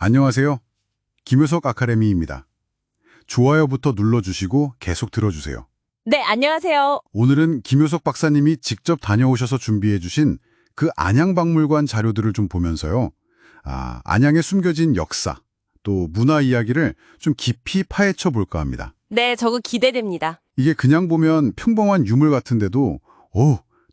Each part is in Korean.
안녕하세요. 김효석 아카데미입니다. 좋아요부터 눌러주시고 계속 들어주세요. 네, 안녕하세요. 오늘은 김효석 박사님이 직접 다녀오셔서 준비해주신 그 안양박물관 자료들을 좀 보면서요. 안양에 숨겨진 역사, 또 문화 이야기를 좀 깊이 파헤쳐 볼까 합니다. 네, 저거 기대됩니다. 이게 그냥 보면 평범한 유물 같은데도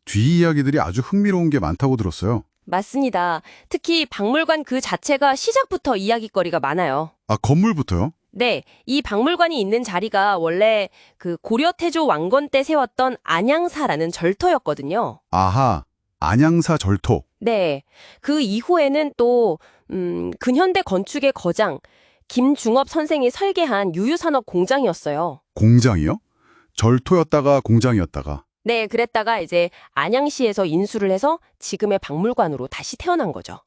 뒤 이야기들이 아주 흥미로운 게 많다고 들었어요. 맞습니다. 특히 박물관 그 자체가 시작부터 이야깃거리가 많아요. 건물부터요? 네, 이 박물관이 있는 자리가 원래 그 고려 태조 왕건 때 세웠던 안양사라는 절터였거든요. 아하, 안양사 절토. 네, 그 이후에는 또 근현대 건축의 거장 김중업 선생이 설계한 유유산업 공장이었어요. 공장이요? 절토였다가 공장이었다가. 네, 그랬다가 이제 안양시에서 인수를 해서 지금의 박물관으로 다시 태어난 거죠.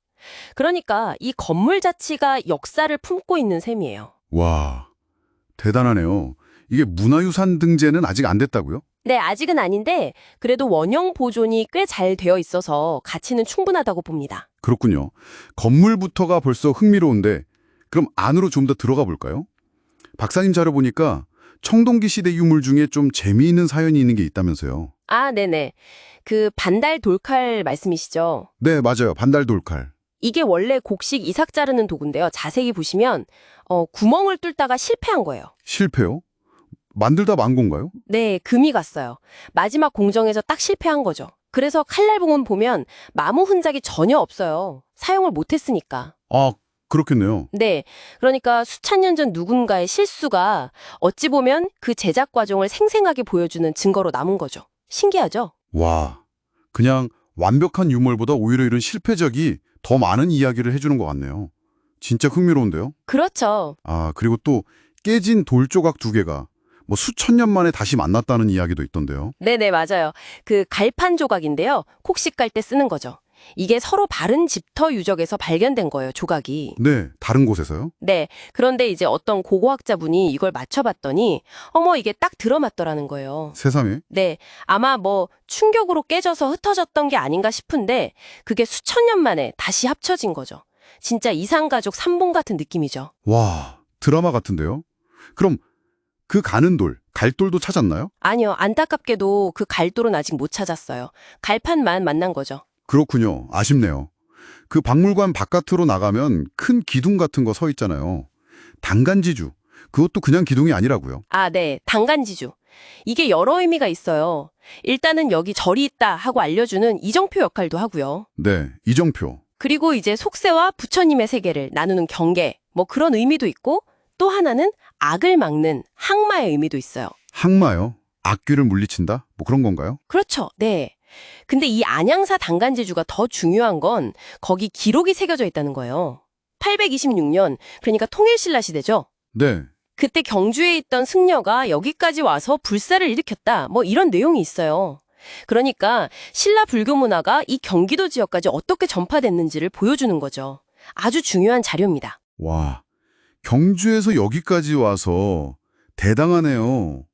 그러니까 이 건물 자체가 역사를 품고 있는 셈이에요. 와, 대단하네요. 이게 문화유산 등재는 아직 안 됐다고요? 네, 아직은 아닌데 그래도 원형 보존이 꽤 잘 되어 있어서 가치는 충분하다고 봅니다. 그렇군요. 건물부터가 벌써 흥미로운데 그럼 안으로 좀 더 들어가 볼까요? 박사님 자료 보니까 청동기 시대 유물 중에 좀 재미있는 사연이 있는 게 있다면서요. 아, 네네. 그 반달 돌칼 말씀이시죠? 네, 맞아요. 반달 돌칼. 이게 원래 곡식 이삭 자르는 도구인데요. 자세히 보시면 구멍을 뚫다가 실패한 거예요. 실패요? 만들다 만 건가요? 네, 금이 갔어요. 마지막 공정에서 딱 실패한 거죠. 그래서 칼날봉은 보면 마모 흔적이 전혀 없어요. 사용을 못했으니까. 아, 그렇겠네요. 네, 그러니까 수천 년 전 누군가의 실수가 어찌 보면 그 제작 과정을 생생하게 보여주는 증거로 남은 거죠. 신기하죠? 와, 그냥 완벽한 유물보다 오히려 이런 실패작이 더 많은 이야기를 해주는 것 같네요. 진짜 흥미로운데요? 그렇죠. 그리고 또 깨진 돌 조각 두 개가 뭐 수천 년 만에 다시 만났다는 이야기도 있던데요. 네네, 맞아요. 그 갈판 조각인데요. 곡식 깔 때 쓰는 거죠. 이게 서로 바른 집터 유적에서 발견된 거예요, 조각이. 네, 다른 곳에서요? 네, 그런데 이제 어떤 고고학자분이 이걸 맞춰봤더니 어머, 이게 딱 들어맞더라는 거예요. 세상에? 네, 아마 뭐 충격으로 깨져서 흩어졌던 게 아닌가 싶은데 그게 수천 년 만에 다시 합쳐진 거죠. 진짜 이산가족 삼봉 같은 느낌이죠. 와, 드라마 같은데요? 그럼 그 가는 돌, 갈돌도 찾았나요? 아니요, 안타깝게도 그 갈돌은 아직 못 찾았어요. 갈판만 만난 거죠. 그렇군요. 아쉽네요. 그 박물관 바깥으로 나가면 큰 기둥 같은 거 서 있잖아요. 당간지주. 그것도 그냥 기둥이 아니라고요. 아, 네, 당간지주. 이게 여러 의미가 있어요. 일단은 여기 절이 있다 하고 알려주는 이정표 역할도 하고요. 네, 이정표. 그리고 이제 속세와 부처님의 세계를 나누는 경계, 뭐 그런 의미도 있고 또 하나는 악을 막는 항마의 의미도 있어요. 항마요? 악귀를 물리친다? 뭐 그런 건가요? 그렇죠. 네. 근데 이 안양사 당간지주가 더 중요한 건 거기 기록이 새겨져 있다는 거예요. 826년, 그러니까 통일신라 시대죠. 네. 그때 경주에 있던 승려가 여기까지 와서 불사를 일으켰다. 뭐 이런 내용이 있어요. 그러니까 신라 불교 문화가 이 경기도 지역까지 어떻게 전파됐는지를 보여주는 거죠. 아주 중요한 자료입니다. 와, 경주에서 여기까지 와서 대단하네요.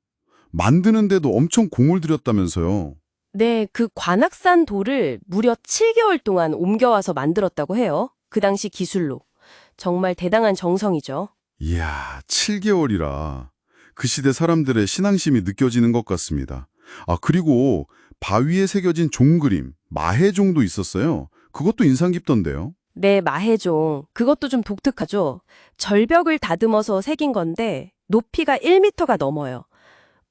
만드는데도 엄청 공을 들였다면서요. 네, 그 관악산 돌을 무려 7개월 동안 옮겨와서 만들었다고 해요. 그 당시 기술로. 정말 대단한 정성이죠. 이야, 7개월이라 그 시대 사람들의 신앙심이 느껴지는 것 같습니다. 그리고 바위에 새겨진 종그림, 마해종도 있었어요. 그것도 인상 깊던데요. 네, 마해종. 그것도 좀 독특하죠. 절벽을 다듬어서 새긴 건데 높이가 1m가 넘어요.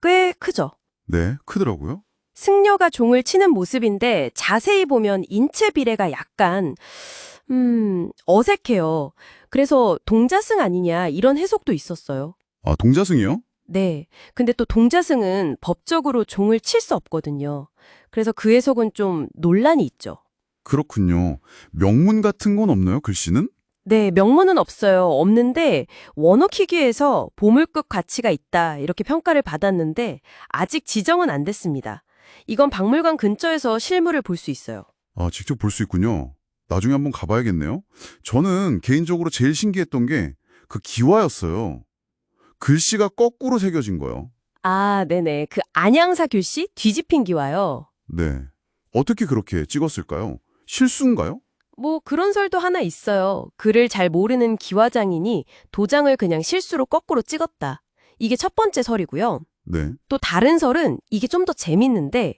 꽤 크죠. 네, 크더라고요. 승려가 종을 치는 모습인데 자세히 보면 인체 비례가 약간 어색해요. 그래서 동자승 아니냐 이런 해석도 있었어요. 동자승이요? 네. 근데 또 동자승은 법적으로 종을 칠 수 없거든요. 그래서 그 해석은 좀 논란이 있죠. 그렇군요. 명문 같은 건 없나요, 글씨는? 네, 명문은 없어요. 없는데 원어키기에서 보물급 가치가 있다 이렇게 평가를 받았는데 아직 지정은 안 됐습니다. 이건 박물관 근처에서 실물을 볼 수 있어요. 직접 볼 수 있군요. 나중에 한번 가봐야겠네요. 저는 개인적으로 제일 신기했던 게 그 기와였어요. 글씨가 거꾸로 새겨진 거요. 아, 네네. 그 안양사 글씨 뒤집힌 기와요. 네. 어떻게 그렇게 찍었을까요? 실수인가요? 뭐 그런 설도 하나 있어요. 글을 잘 모르는 기와장인이 도장을 그냥 실수로 거꾸로 찍었다. 이게 첫 번째 설이고요. 네. 또 다른 설은 이게 좀 더 재밌는데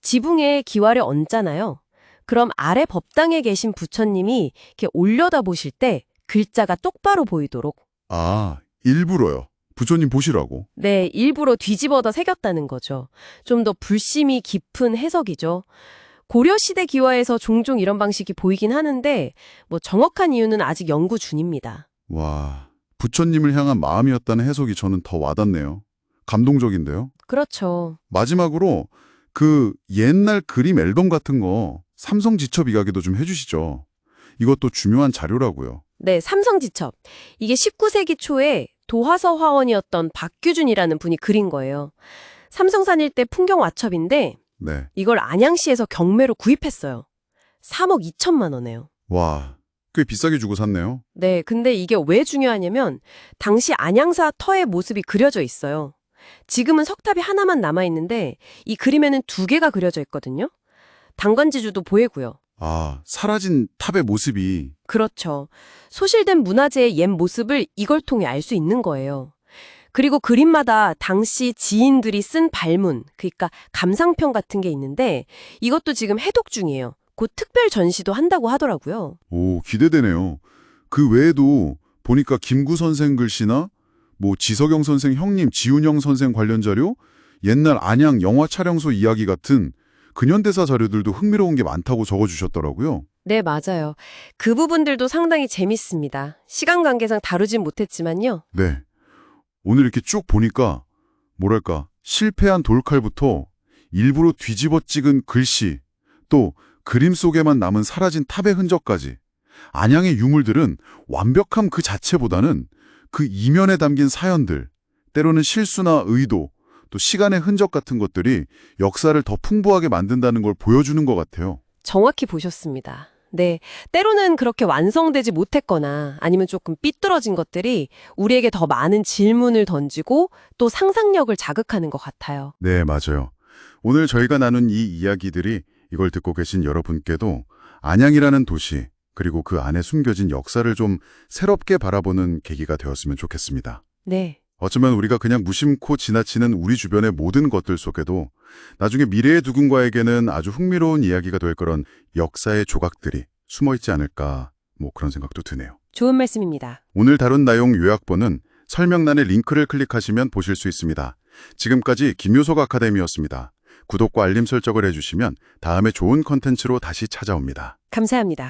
지붕에 기와를 얹잖아요. 그럼 아래 법당에 계신 부처님이 이렇게 올려다보실 때 글자가 똑바로 보이도록 아, 일부러요. 부처님 보시라고. 네, 일부러 뒤집어다 새겼다는 거죠. 좀 더 불심이 깊은 해석이죠. 고려시대 기와에서 종종 이런 방식이 보이긴 하는데 뭐 정확한 이유는 아직 연구 중입니다. 와, 부처님을 향한 마음이었다는 해석이 저는 더 와닿네요. 감동적인데요. 그렇죠. 마지막으로 그 옛날 그림 앨범 같은 거 삼성지첩 이야기도 좀 해주시죠. 이것도 중요한 자료라고요. 네, 삼성지첩. 이게 19세기 초에 도화서 화원이었던 박규준이라는 분이 그린 거예요. 삼성산 일대 풍경 와첩인데 네. 이걸 안양시에서 경매로 구입했어요. 3억 2천만 원에요. 와, 꽤 비싸게 주고 샀네요. 네, 근데 이게 왜 중요하냐면 당시 안양사 터의 모습이 그려져 있어요. 지금은 석탑이 하나만 남아있는데 이 그림에는 2개가 그려져 있거든요. 당관지주도 보이고요. 아, 사라진 탑의 모습이. 그렇죠. 소실된 문화재의 옛 모습을 이걸 통해 알 수 있는 거예요. 그리고 그림마다 당시 지인들이 쓴 발문, 그러니까 감상평 같은 게 있는데 이것도 지금 해독 중이에요. 곧 특별 전시도 한다고 하더라고요. 오, 기대되네요. 그 외에도 보니까 김구 선생 글씨나 뭐 지석영 선생 형님, 지훈영 선생 관련 자료, 옛날 안양 영화 촬영소 이야기 같은 근현대사 자료들도 흥미로운 게 많다고 적어주셨더라고요. 네, 맞아요. 그 부분들도 상당히 재밌습니다. 시간 관계상 다루진 못했지만요. 네. 오늘 이렇게 쭉 보니까 뭐랄까 실패한 돌칼부터 일부러 뒤집어 찍은 글씨 또 그림 속에만 남은 사라진 탑의 흔적까지 안양의 유물들은 완벽함 그 자체보다는 그 이면에 담긴 사연들, 때로는 실수나 의도, 또 시간의 흔적 같은 것들이 역사를 더 풍부하게 만든다는 걸 보여주는 것 같아요. 정확히 보셨습니다. 네, 때로는 그렇게 완성되지 못했거나 아니면 조금 삐뚤어진 것들이 우리에게 더 많은 질문을 던지고 또 상상력을 자극하는 것 같아요. 네, 맞아요. 오늘 저희가 나눈 이 이야기들이 이걸 듣고 계신 여러분께도 안양이라는 도시, 그리고 그 안에 숨겨진 역사를 좀 새롭게 바라보는 계기가 되었으면 좋겠습니다. 네, 어쩌면 우리가 그냥 무심코 지나치는 우리 주변의 모든 것들 속에도 나중에 미래의 누군가에게는 아주 흥미로운 이야기가 될 그런 역사의 조각들이 숨어있지 않을까, 뭐 그런 생각도 드네요. 좋은 말씀입니다. 오늘 다룬 내용 요약본은 설명란의 링크를 클릭하시면 보실 수 있습니다. 지금까지 김효석 아카데미였습니다. 구독과 알림 설정을 해주시면 다음에 좋은 컨텐츠로 다시 찾아옵니다. 감사합니다.